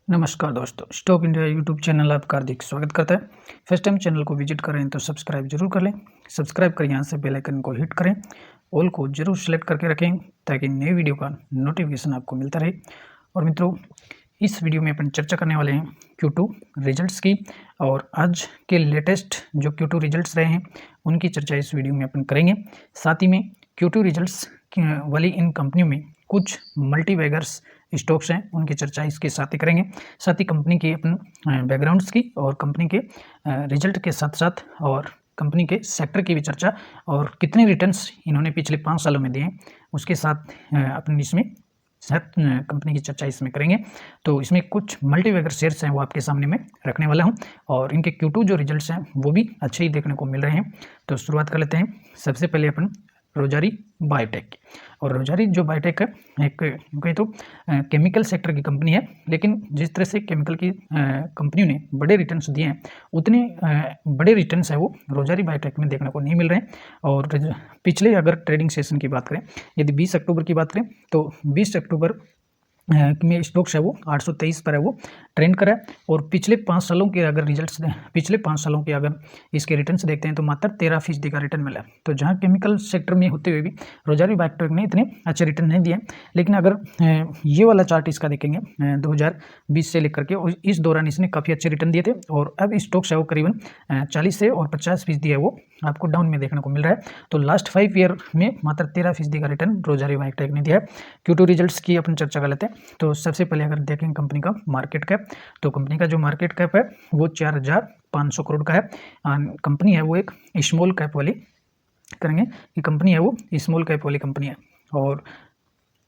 नमस्कार दोस्तों, stock India YouTube channel आपका हार्दिक स्वागत करता है। फर्स्ट टाइम चैनल को विजिट करें तो सब्सक्राइब जरूर कर लें। सब्सक्राइब कर यहाँ से बेल आइकन को हिट करें, ऑल को जरूर सेलेक्ट करके रखें ताकि नई वीडियो का नोटिफिकेशन आपको मिलता रहे। और मित्रों, इस वीडियो में अपन चर्चा करने वाले हैं Q2 रिजल्ट्स की, और आज के लेटेस्ट जो Q2 रिजल्ट्स रहे हैं उनकी चर्चा इस वीडियो में अपन करेंगे। साथ ही में Q2 रिजल्ट्स वाली इन कंपनियों में कुछ मल्टीबैगर्स स्टॉक्स हैं, उनकी चर्चा इसके साथ ही करेंगे। साथ ही कंपनी के अपन बैकग्राउंड्स की और कंपनी के रिजल्ट के साथ साथ और कंपनी के सेक्टर की भी चर्चा और कितने रिटर्न्स इन्होंने पिछले 5 सालों में दिए हैं उसके साथ अपन इसमें कंपनी की चर्चा इसमें करेंगे। तो इसमें कुछ मल्टीबैगर शेयर्स हैं वो आपके सामने मैं रखने वाला हूं, और इनके Q2 जो रिजल्ट्स हैं वो भी अच्छे ही देखने को मिल रहे हैं। तो शुरुआत कर लेते हैं। सबसे पहले अपन रोजारी बायोटेक, और रोजारी जो बायोटेक है एक कहीं तो केमिकल सेक्टर की कंपनी है, लेकिन जिस तरह से केमिकल की कंपनियों ने बड़े रिटर्न्स दिए हैं उतने बड़े रिटर्न्स है वो रोजारी बायोटेक में देखने को नहीं मिल रहे हैं। और पिछले अगर ट्रेडिंग सेशन की बात करें, यदि 20 अक्टूबर की बात करें तो 20 अक्टूबर में स्टॉक्स है वो 823 पर है वो ट्रेंड करा है। और पिछले 5 सालों के अगर रिजल्ट्स पिछले 5 सालों के अगर इसके रिटर्न्स देखते हैं तो मात्र 13% का रिटर्न मिला है। तो जहां केमिकल सेक्टर में होते हुए भी रोजारी बायोटेक ने इतने अच्छे रिटर्न नहीं दिए, लेकिन अगर ये वाला चार्ट इसका देखेंगे 2020 से लेकर के इस दौरान इसने काफ़ी अच्छे रिटर्न दिए थे, और अब स्टॉक्स है वो करीबन 40 से और 50% है वो आपको डाउन में देखने को मिल रहा है। तो लास्ट 5 ईयर में मात्र 13% का रिटर्न रोजारी बायोटेक ने दिया है। Q2 रिजल्ट्स की अपन चर्चा कर लेते हैं। तो सबसे पहले अगर देखें कंपनी का मार्केट कैप, तो कंपनी का जो मार्केट कैप है वो 4500 करोड़ का है। कंपनी है वो एक स्मॉल कैप वाली करेंगे कि कंपनी है वो स्मॉल कैप वाली कंपनी है, और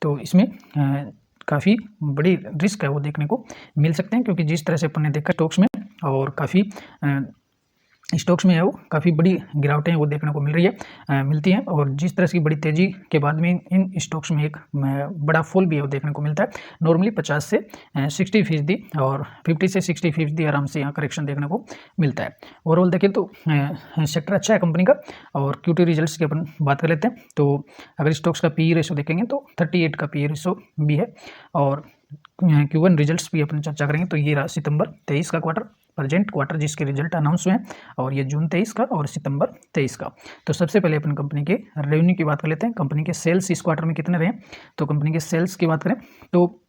तो इसमें काफ़ी बड़ी रिस्क है वो देखने को मिल सकते हैं, क्योंकि जिस तरह से अपन ने देखा स्टॉक्स में और काफ़ी स्टॉक्स में है वो काफ़ी बड़ी गिरावटें वो देखने को मिलती हैं, और जिस तरह की बड़ी तेज़ी के बाद में इन स्टॉक्स में एक बड़ा फॉल भी है वो देखने को मिलता है। नॉर्मली 50 से 60% और 50 से 60% आराम से यहाँ करेक्शन देखने को मिलता है। ओवरऑल देखें तो सेक्टर अच्छा है कंपनी का। और Q2 रिजल्ट्स की अपन बात कर लेते हैं। तो अगर स्टॉक्स का PE रेशो देखेंगे तो 38 का PE रेशो भी है। और Q1 रिजल्ट्स भी अपन चर्चा करेंगे। तो ये रहा सितंबर 23 का क्वार्टर, प्रेजेंट क्वार्टर जिसके रिजल्ट अनाउंस हुए हैं, और ये जून 23 का और सितंबर 23 का। तो सबसे पहले अपन कंपनी के रेवेन्यू की बात कर लेते हैं। कंपनी के सेल्स इस क्वार्टर में कितने रहे। तो कंपनी के सेल्स की बात करें तो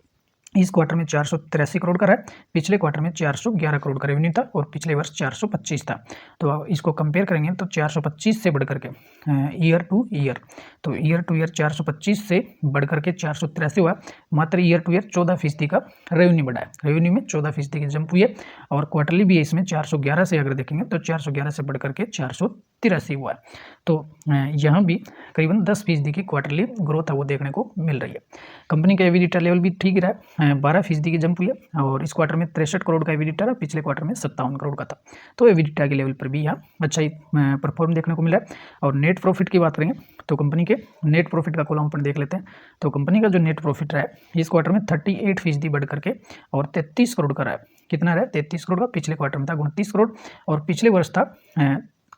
इस क्वार्टर में 483 करोड़ का रहा है। पिछले क्वार्टर में 411 करोड़ का रेवेन्यू था, और पिछले वर्ष 425 था। तो इसको कंपेयर करेंगे तो 425 से बढ़ करके ईयर टू ईयर, तो ईयर टू ईयर 425 से बढ़ करके 483 हुआ। मात्र ईयर टू ईयर 14% का रेवेन्यू बढ़ा है। रेवेन्यू में 14% की जंप हुई है। और क्वार्टरली भी इसमें 411 से अगर देखेंगे तो 411 से बढ़ करके 483 हुआ है। तो यहाँ भी करीबन 10% की क्वार्टरली ग्रोथ है वो देखने को मिल रही है। कंपनी का एबिलिटा लेवल भी ठीक रहा है, 12% की जंप हुई है। और इस क्वार्टर में 63 करोड़ का एबिलिटा रहा, पिछले क्वार्टर में 57 करोड़ का था। तो एबिलिटा के लेवल पर भी यहाँ अच्छा ही परफॉर्म देखने को मिला है। और नेट प्रॉफिट की बात करेंगे तो कंपनी के नेट प्रॉफिट का कॉलम अपन देख लेते हैं। तो कंपनी का जो नेट प्रॉफिट रहा है इस क्वार्टर में 38% बढ़ करके और 33 करोड़ का रहा है। कितना रहा है? 33 करोड़ का। पिछले क्वार्टर में था 29 करोड़, और पिछले वर्ष था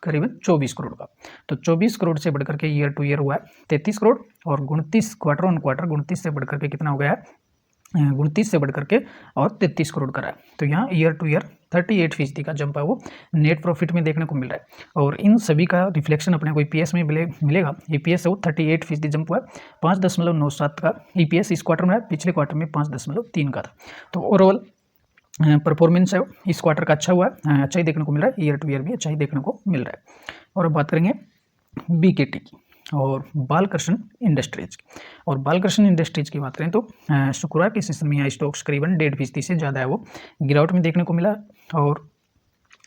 करीबन 24 करोड़ का। तो 24 करोड़ से बढ़कर के ईयर टू ईयर हुआ है 33 करोड़, और 29 क्वार्टर ऑन क्वार्टर 29 से बढ़कर के कितना हो गया है? 29 से बढ़कर के और 33 करोड़ का रहा है। तो यहाँ ईयर टू ईयर 38% का जंप है वो नेट प्रॉफिट में देखने को मिल रहा है। और इन सभी का रिफ्लेक्शन अपने को EPS में मिलेगा। EPS है वो 38% जंप हुआ है। 5.97 का EPS इस क्वार्टर में है, पिछले क्वार्टर में 5.3 का था। तो ओवरऑल परफॉर्मेंस है इस क्वार्टर का अच्छा हुआ है, अच्छा ही देखने को मिल रहा है। ईयर टू ईयर भी अच्छा ही देखने को मिल रहा है। और अब बात करेंगे BKT की और बालकृष्ण इंडस्ट्रीज की। और बालकृष्ण इंडस्ट्रीज की बात करें तो शुक्रवार के सेशन में यहाँ स्टॉक्स करीबन 1.5% से ज़्यादा है वो गिरावट में देखने को मिला। और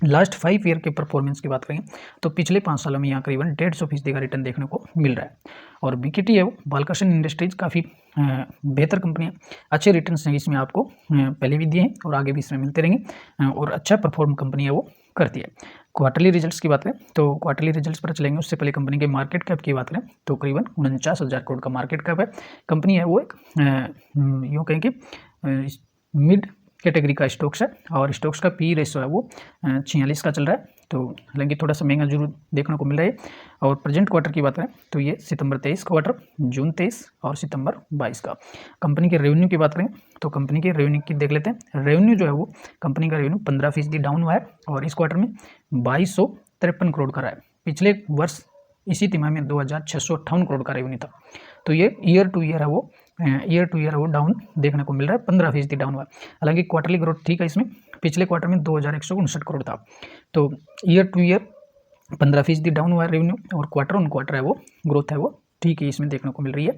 लास्ट 5 ईयर के परफॉर्मेंस की बात करें तो पिछले 5 सालों में यहाँ करीबन 150% का रिटर्न देखने को मिल रहा है। और BKT है वो बालकृष्ण इंडस्ट्रीज काफ़ी बेहतर कंपनी है, अच्छे रिटर्न्स हैं इसमें आपको पहले भी दिए हैं और आगे भी इसमें मिलते रहेंगे, और अच्छा परफॉर्म कंपनी है वो करती है। क्वार्टरली रिजल्ट्स की बात करें तो क्वार्टरली रिजल्ट्स पर चलेंगे, उससे पहले कंपनी के मार्केट कैप की बात करें तो करीबन 49,000 करोड़ का मार्केट कैप है। कंपनी है वो एक यूँ कहें कि मिड कैटेगरी का स्टॉक्स है, और स्टॉक्स का PE रेशो है वो 46 का चल रहा है। तो हालांकि थोड़ा सा महंगा जरूर देखने को मिल रहा है। और प्रेजेंट क्वार्टर की बात करें तो ये सितंबर 23 क्वार्टर, जून 23 और सितंबर 22 का। कंपनी के रेवेन्यू की बात करें तो कंपनी के रेवेन्यू की देख लेते हैं। रेवेन्यू जो है वो कंपनी का रेवेन्यू 15% डाउन हुआ है और इस क्वार्टर में 2253 करोड़ का रहा है। पिछले वर्ष इसी तिमाही में 2658 करोड़ का रेवेन्यू था। तो ये ईयर टू ईयर है वो डाउन देखने को मिल रहा है, 15% डाउन हुआ। हालांकि क्वार्टरली ग्रोथ ठीक है इसमें, पिछले क्वार्टर में 2159 करोड़ था। तो ईयर टू ईयर 15% डाउन हुआ है रेवेन्यू और क्वार्टर ऑन क्वार्टर है वो ग्रोथ है वो ठीक है इसमें देखने को मिल रही है।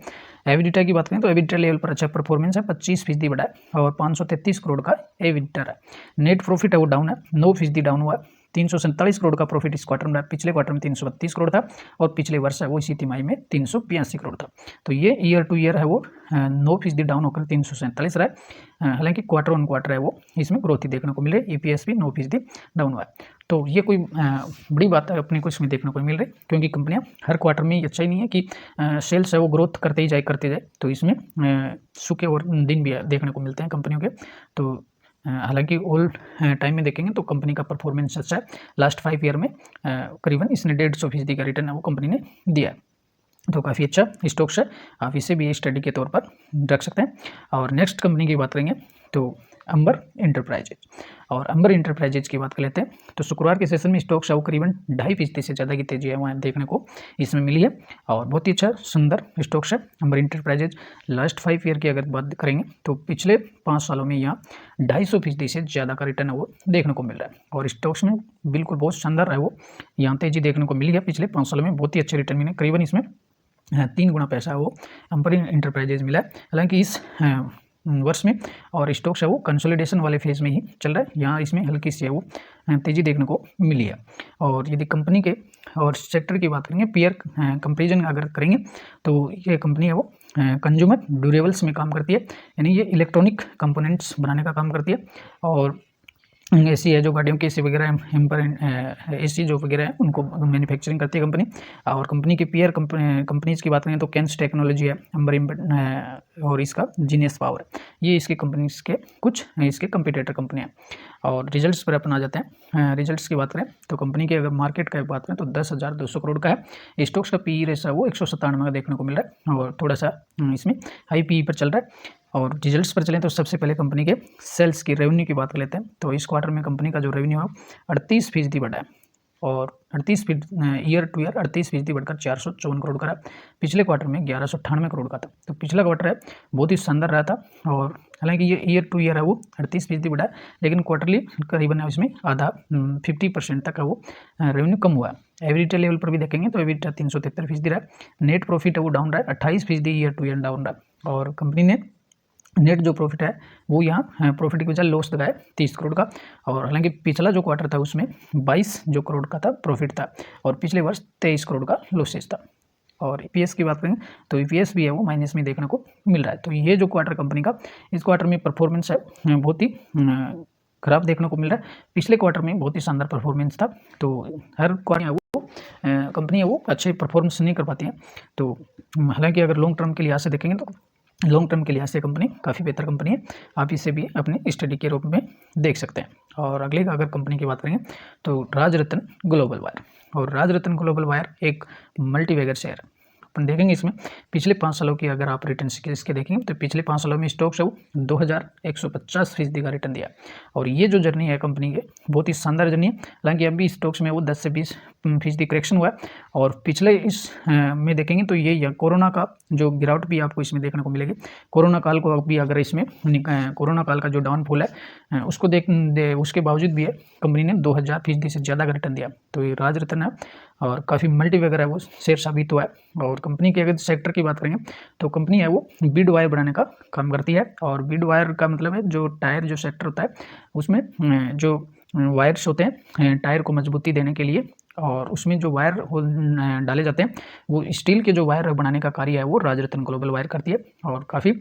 एबिटा की बात करें तो एबिटा लेवल पर अच्छा परफॉर्मेंस है, 25% बढ़ा है और 533 करोड़ का एबिटा है। नेट प्रॉफिट है वो डाउन है, 9% डाउन हुआ है, 347 करोड़ का प्रॉफिट इस क्वार्टर में, पिछले क्वार्टर में 332 करोड़ था और पिछले वर्ष है वो इसी तिमाही में 382 करोड़ था। तो ये ईयर टू ईयर है वो 9% डाउन होकर 347 रहा है। हालांकि क्वार्टर ऑन क्वार्टर है वो इसमें ग्रोथ ही देखने को मिले, ईपीएस भी 9% डाउन हुआ है। तो ये कोई बड़ी बात है अपने को इसमें देखने को मिल रही, क्योंकि कंपनियां हर क्वार्टर में अच्छा ही नहीं है कि सेल्स है वो ग्रोथ करते ही जाए, तो इसमें सूखे और दिन भी देखने को मिलते हैं कंपनियों के। तो हालांकि ऑल टाइम में देखेंगे तो कंपनी का परफॉर्मेंस अच्छा है। लास्ट 5 ईयर में करीबन इसने 150% का रिटर्न है वो कंपनी ने दिया है। तो काफ़ी अच्छा स्टॉक्स है, आप इसे भी स्टडी के तौर पर रख सकते हैं। और नेक्स्ट कंपनी की बात करेंगे तो अंबर इंटरप्राइजेज, और अंबर इंटरप्राइजेज की बात कर लेते हैं। तो शुक्रवार के सेशन में स्टॉक्स है वो करीबन 2.5% से ज़्यादा की तेजी है वहाँ देखने को इसमें मिली है और बहुत ही अच्छा सुंदर स्टॉक्स है अंबर इंटरप्राइजेज। लास्ट 5 ईयर की अगर बात करेंगे तो पिछले 5 सालों में यहाँ 250% से ज़्यादा का रिटर्न है वो देखने को मिल रहा है और स्टॉक्स में बिल्कुल बहुत शानदार है वो यहाँ तेजी देखने को मिली है। पिछले 5 सालों में बहुत ही अच्छे रिटर्न मिले, करीबन इसमें 3 गुना पैसा वो अंबर इंटरप्राइजेज मिला है। हालांकि इस वर्ष में और स्टॉक्स है वो कंसोलिडेशन वाले फेज में ही चल रहा है, यहाँ इसमें हल्की सी है वो तेजी देखने को मिली है। और यदि कंपनी के और सेक्टर की बात करेंगे, पीयर कंपेरिजन अगर करेंगे तो ये कंपनी है वो कंज्यूमर ड्यूरेबल्स में काम करती है, यानी ये इलेक्ट्रॉनिक कंपोनेंट्स बनाने का काम करती है। और एसी है जो गाड़ियों के एसी वगैरह एसी जो वगैरह है उनको मैन्युफैक्चरिंग करती है कंपनी। और कंपनी के पीयर कंपनीज की बात करें तो कैंस टेक्नोलॉजी है, अंबर और इसका जीनियस पावर है, ये इसके कंपनीज के कुछ इसके कंपटीटर कंपनियाँ। और रिजल्ट्स पर अपन आ जाते हैं। रिजल्ट्स की बात करें तो कंपनी के अगर मार्केट का बात करें तो 10,200 करोड़ का है। स्टॉक्स का पी रेशो वो 197 का देखने को मिल रहा है और थोड़ा सा इसमें हाई पी पर चल रहा है। और रिजल्ट्स पर चलें तो सबसे पहले कंपनी के सेल्स की रेवेन्यू की बात कर लेते हैं। तो इस क्वार्टर में कंपनी का जो रेवेन्यू है 38% बढ़ा है और 38% ईयर टू ईयर 38% बढ़कर 454 करोड़ का रहा। पिछले क्वार्टर में 1198 करोड़ का था। तो पिछला क्वार्टर है बहुत ही शानदार रहा था और हालांकि ये ईयर टू ईयर है वो 38% बढ़ा है, लेकिन क्वार्टरली करीबन इसमें आधा 50% तक का वो रेवेन्यू कम हुआ है। एवरेज लेवल पर भी देखेंगे तो एवरेज 373% रहा है। नेट प्रॉफिट है वो डाउन रहा है, 28% ईयर टू ईयर डाउन रहा है। और कंपनी ने नेट जो प्रॉफिट है वो यहाँ प्रॉफिट की बजाय लॉस लगाया 30 करोड़ का। और हालांकि पिछला जो क्वार्टर था उसमें 22 जो करोड़ का था प्रॉफिट था और पिछले वर्ष 23 करोड़ का लॉसेस था। और ईपीएस की बात करें तो ईपीएस भी है वो माइनस में देखने को मिल रहा है। तो ये जो क्वार्टर कंपनी का इस क्वार्टर में परफॉर्मेंस है बहुत ही खराब देखने को मिल रहा है। पिछले क्वार्टर में बहुत ही शानदार परफॉर्मेंस था। तो हर क्वार्टर वो कंपनी है वो अच्छे परफॉर्मेंस नहीं कर पाती है। तो हालांकि अगर लॉन्ग टर्म के लिहाज से देखेंगे तो लॉन्ग टर्म के लिहाज से कंपनी काफ़ी बेहतर कंपनी है, आप इसे भी अपने स्टडी के रूप में देख सकते हैं। और अगले अगर कंपनी की बात करेंगे तो राजरत्न ग्लोबल वायर, और राजरत्न ग्लोबल वायर एक मल्टीवैगर शेयर अपन देखेंगे। इसमें पिछले 5 सालों की अगर आप रिटर्न इसके देखेंगे तो पिछले 5 सालों में स्टॉक्स है वो 2150% का रिटर्न दिया। और ये जो जर्नी है कंपनी के बहुत ही शानदार जर्नी है। हालांकि अभी स्टॉक्स में वो 10 से 20% करेक्शन हुआ है। और पिछले इस में देखेंगे तो ये कोरोना का जो गिरावट भी आपको इसमें देखने को मिलेगी। कोरोना काल को भी अगर इसमें कोरोना काल का जो डाउनफॉल है उसको उसके बावजूद भी कंपनी ने 2000% से ज़्यादा का रिटर्न दिया। तो ये राजरत्न है और काफ़ी मल्टीवैगर है वो शेयर साबित हुआ है। और कंपनी के अगर सेक्टर की बात करेंगे तो कंपनी है वो बीड वायर बनाने का काम करती है। और बीड वायर का मतलब है जो टायर जो सेक्टर होता है उसमें जो वायर्स होते हैं टायर को मजबूती देने के लिए, और उसमें जो वायर डाले जाते हैं वो स्टील के जो वायर बनाने का कार्य है वो राजरत्न ग्लोबल वायर करती है। और काफ़ी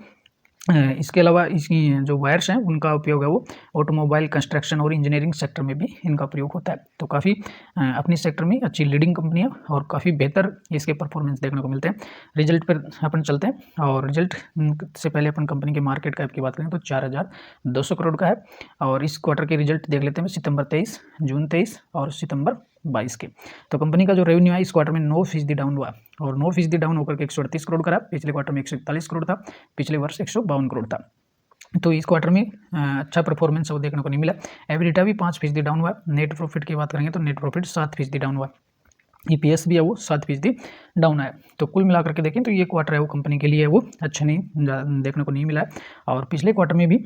इसके अलावा इसकी जो वायर्स हैं उनका उपयोग है वो ऑटोमोबाइल, कंस्ट्रक्शन और इंजीनियरिंग सेक्टर में भी इनका प्रयोग होता है। तो काफ़ी अपनी सेक्टर में अच्छी लीडिंग कंपनी है और काफ़ी बेहतर इसके परफॉर्मेंस देखने को मिलते हैं। रिजल्ट पर अपन चलते हैं और रिजल्ट से पहले अपन कंपनी के मार्केट कैप की बात करें तो 4200 करोड़ का है। और इस क्वार्टर के रिजल्ट देख लेते हैं सितंबर 23, जून 23 और सितंबर 2022 के। तो कंपनी का जो रेवेन्यू है इस क्वार्टर में 9% डाउन हुआ और 9% डाउन होकर के 138 करोड़ का रहा। पिछले क्वार्टर में 141 करोड़ था, पिछले वर्ष 152 करोड़ था। तो इस क्वार्टर में अच्छा परफॉर्मेंस वो देखने को नहीं मिला। एबिटा भी 5% डाउन हुआ। नेट प्रॉफिट की बात करेंगे तो नेट प्रॉफिट 7% डाउन हुआ। EPS भी है वो 7% डाउन है। तो कुल मिलाकर के देखें तो ये क्वार्टर है वो कंपनी के लिए वो अच्छा नहीं देखने को नहीं मिला है। और पिछले क्वार्टर में भी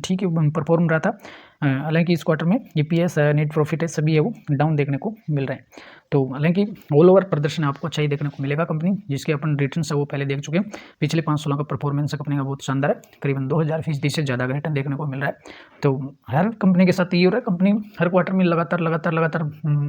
ठीक है परफॉर्म रहा था। हालांकि इस क्वार्टर में EPS है, नेट प्रॉफिट है, सभी है वो डाउन देखने को मिल रहे हैं। तो हालांकि ऑल ओवर प्रदर्शन आपको अच्छा ही देखने को मिलेगा कंपनी जिसके अपन रिटर्न्स है वो पहले देख चुके हैं। पिछले 5 सालों का परफॉर्मेंस कंपनी का बहुत शानदार है, करीबन 2000% से ज़्यादा का रिटर्न देखने को मिल रहा है। तो हर कंपनी के साथ ये हो रहा है, कंपनी हर क्वार्टर में लगातार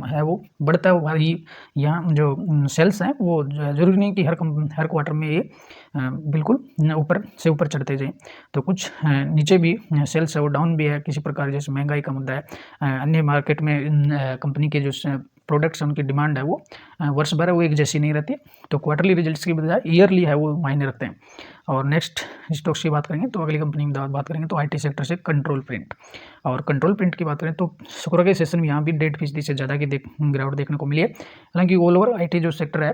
है वो बढ़ता है भाई। यहाँ जो सेल्स हैं वो जरूरी नहीं कि हर क्वार्टर में ये बिल्कुल ऊपर से ऊपर चढ़ते जाएं। तो कुछ नीचे भी सेल्स है वो डाउन भी है किसी प्रकार, जैसे महंगाई का मुद्दा है। अन्य मार्केट में कंपनी के जो प्रोडक्ट्स उनकी डिमांड है वो वर्ष भर वो एक जैसी नहीं रहती। तो क्वार्टरली रिजल्ट्स की बजाय ईयरली है वो मायने रखते हैं। और नेक्स्ट स्टॉक्स की बात करेंगे तो अगली कंपनी में बात करेंगे तो IT सेक्टर से कंट्रोल प्रिंट। और कंट्रोल प्रिंट की बात करें तो शुक्र के सेशन में यहाँ भी 1.5% से ज़्यादा की गिरावट देखने को मिली है। हालांकि ऑल ओवर IT जो सेक्टर है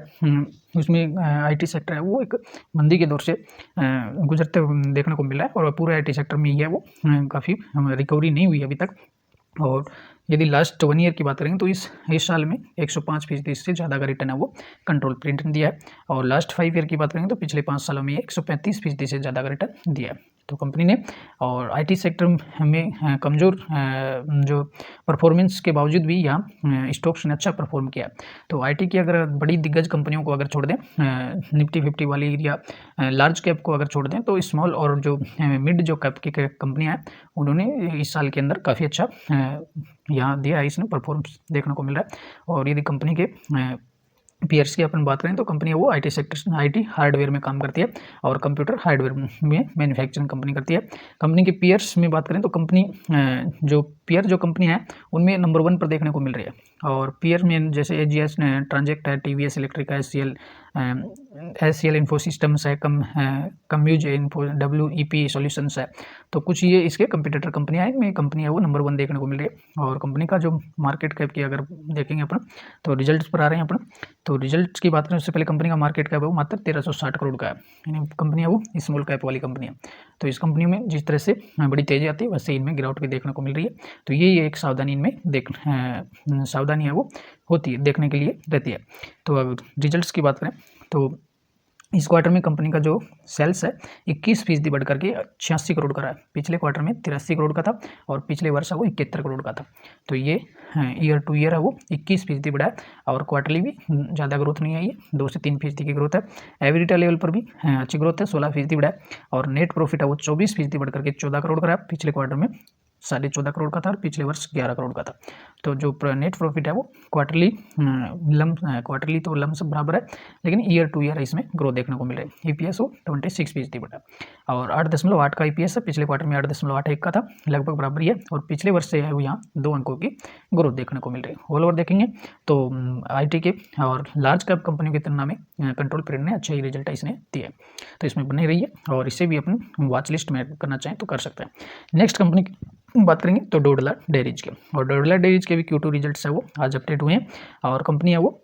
उसमें IT सेक्टर है वो एक मंदी के दौर से गुजरते हुए देखने को मिला है और पूरे IT सेक्टर में ही है वो काफ़ी रिकवरी नहीं हुई अभी तक। और यदि लास्ट 1 ईयर की बात करेंगे तो इस साल में 105% से ज़्यादा का रिटर्न है वो कंट्रोल प्रिंट ने दिया है। और लास्ट 5 ईयर की बात करेंगे तो पिछले 5 सालों में 135% से ज़्यादा का रिटर्न दिया है। तो कंपनी ने और IT सेक्टर में कमज़ोर जो परफॉर्मेंस के बावजूद भी यहाँ स्टॉक्स ने अच्छा परफॉर्म किया। तो IT की अगर बड़ी दिग्गज कंपनियों को अगर छोड़ दें, निफ्टी 50 वाली या लार्ज कैप को अगर छोड़ दें, तो स्मॉल और जो मिड जो कैप की कंपनियाँ हैं उन्होंने इस साल के अंदर काफ़ी अच्छा यहाँ दिया है, इसने परफॉर्मेंस देखने को मिल रहा है। और यदि कंपनी के पीयर्स की अपन बात करें तो कंपनी वो IT सेक्टर IT हार्डवेयर में काम करती है और कंप्यूटर हार्डवेयर में मैन्युफैक्चरिंग कंपनी करती है। कंपनी के पीयर्स में बात करें तो कंपनी जो पीयर जो कंपनी है उनमें नंबर 1 पर देखने को मिल रही है। और पीयर में जैसे AGS ट्रांजेक्ट है, TVS इलेक्ट्रिका, SCL इन्फोसिस्टम्स है, कम्यूज इन्फो, WEP सॉल्यूशंस है। तो कुछ ये इसके कंपटीटर कंपनियाँ हैं, कंपनी है वो नंबर 1 देखने को मिल रही है। और कंपनी का जो मार्केट कैप की अगर देखेंगे अपन तो रिजल्ट्स पर आ रहे हैं अपन। तो रिजल्ट्स की बात करें उससे पहले कंपनी का मार्केट कैप है वो मात्र 1360 करोड़ का है, यानी कंपनी है वो स्मॉल कैप वाली कंपनी है। तो इस कंपनी में जिस तरह से बड़ी तेजी आती है वैसे इनमें गिरावट भी देखने को मिल रही है। तो ये एक सावधानी इनमें सावधानी है वो होती है, देखने के लिए रहती है। तो अब रिजल्ट्स की बात करें तो इस क्वार्टर में कंपनी का जो सेल्स है 21% बढ़ करके 86 करोड़ का रहा है। पिछले क्वार्टर में 83 करोड़ का था और पिछले वर्ष वो 71 करोड़ का था। तो ये ईयर टू ईयर है वो 21% बढ़ा है और क्वार्टरली भी ज़्यादा ग्रोथ नहीं आई है, 2 से 3% की ग्रोथ है। एबिटा लेवल पर भी अच्छी ग्रोथ है, 16% बढ़ा है। और नेट प्रॉफिट है वो 24% बढ़ करके 14 करोड़ का रहा है। पिछले क्वार्टर में 14.5 करोड़ का था और पिछले वर्ष 11 करोड़ का था। तो जो नेट प्रॉफिट है वो क्वार्टरली तो लम्स बराबर है, लेकिन ईयर टू ईयर इसमें ग्रोथ देखने को मिल रही है। EPS वो 26% बढ़ा और 8.8 का EPS है। पिछले क्वार्टर में 8.81 का था, लगभग बराबर ही है। और पिछले वर्ष से है वो यहाँ 2 अंकों की ग्रोथ देखने को मिल रही है। ऑल ओवर देखेंगे तो IT के और लार्ज कैप कंपनियों की तुलना में कंट्रोल प्रिंट ने अच्छे ही रिजल्ट इसने दिए। तो इसमें बने रहिए और इसे भी अपन वॉच लिस्ट में करना चाहें तो कर सकते हैं। नेक्स्ट कंपनी की बात करेंगे तो डोडला डेयरीज के, और डोडला डेयरीज के भी Q2 रिजल्ट्स है वो आज अपडेट हुए हैं। और कंपनी है वो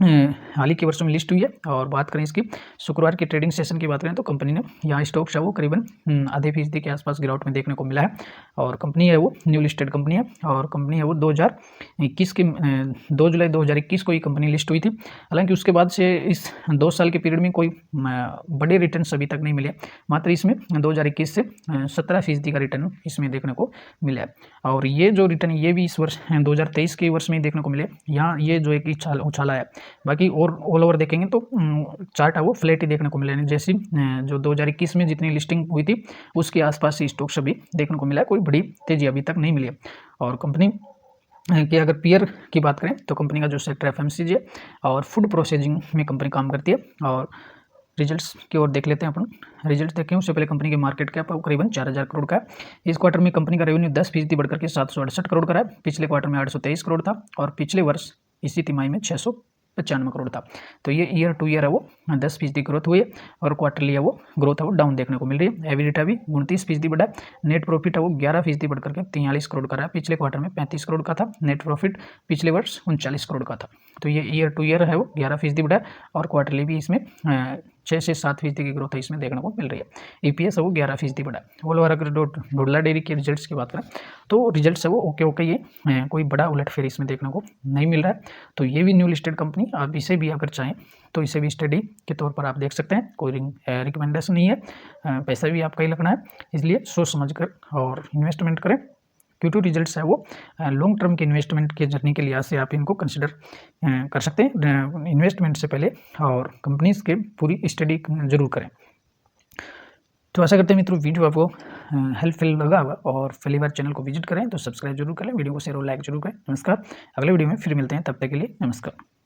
हाल ही के वर्षों में लिस्ट हुई है। और बात करें इसकी शुक्रवार के ट्रेडिंग सेशन की बात करें तो कंपनी ने यहाँ स्टॉक्स है वो करीबन आधे फीसदी के आसपास गिरावट में देखने को मिला है। और कंपनी है वो न्यू लिस्टेड कंपनी है और कंपनी है वो 2021 के 2 जुलाई 2021 को ये कंपनी लिस्ट हुई थी। हालांकि उसके बाद से इस 2 साल के पीरियड में कोई बड़े रिटर्न अभी तक नहीं मिले, मात्र इसमें 2021 से 17% का रिटर्न इसमें देखने को मिला है। और ये जो रिटर्न ये भी इस वर्ष 2023 के वर्ष में देखने को मिले। यहाँ ये जो एक उछाला है, बाकी और ऑल ओवर देखेंगे तो चार्ट है वो फ्लैट ही देखने को मिला है। जैसी जो 2021 में जितनी लिस्टिंग हुई थी उसके आसपास ही स्टॉक्स अभी देखने को मिला है, कोई बड़ी तेजी अभी तक नहीं मिली है। और कंपनी कि अगर पीयर की बात करें तो कंपनी का जो सेक्टर FMCG है और फूड प्रोसेसिंग में कंपनी काम करती है। और रिजल्ट्स की ओर देख लेते हैं अपन। रिजल्ट्स देखें उससे पहले कंपनी की मार्केट कैप करीबन 4000 करोड़ का है। इस क्वार्टर में कंपनी का रेवेन्यू 10% बढ़कर के 768 करोड़ का है। पिछले क्वार्टर में 823 करोड़ था और पिछले वर्ष इसी तिमाही में 95 करोड़ था। तो ये ईयर टू ईयर है वो 10% ग्रोथ हुई है और क्वार्टरली है वो ग्रोथ है वो डाउन देखने को मिल रही है। एबिलिटा भी 29% बढ़ा, नेट प्रॉफिट है वो 11% बढ़ करके 43 करोड़ का रहा। पिछले क्वार्टर में 35 करोड़ का था नेट प्रॉफिट, पिछले वर्ष 39 करोड़ का था। तो ये ईयर टू ईयर है वो 11% बढ़ा और क्वार्टरली भी इसमें 6 से 7% की ग्रोथ है इसमें देखने को मिल रही है। EPS है वो 11% बढ़ा। ओवरऑल अगर डोडला डेयरी के रिजल्ट्स की बात करें तो रिजल्ट्स है वो ओके ये कोई बड़ा उलटफेर इसमें देखने को नहीं मिल रहा है। तो ये भी न्यू लिस्टेड कंपनी, आप इसे भी अगर चाहें तो इसे भी स्टडी के तौर पर आप देख सकते हैं। कोई रिकमेंडेशन नहीं है, पैसा भी आपका ही लगना है, इसलिए सोच समझ कर और इन्वेस्टमेंट करें। Q2 रिजल्ट्स है वो लॉन्ग टर्म के इन्वेस्टमेंट के जर्नी के लिहाज से आप इनको कंसिडर कर सकते हैं इन्वेस्टमेंट से पहले, और कंपनीज के पूरी स्टडी जरूर करें। तो आशा करते हैं मित्रों वीडियो आपको हेल्पफुल लगा होगा, और पहली बार चैनल को विजिट करें तो सब्सक्राइब जरूर करें, वीडियो को शेयर और लाइक जरूर करें। नमस्कार, अगले वीडियो में फिर मिलते हैं, तब तक के लिए नमस्कार।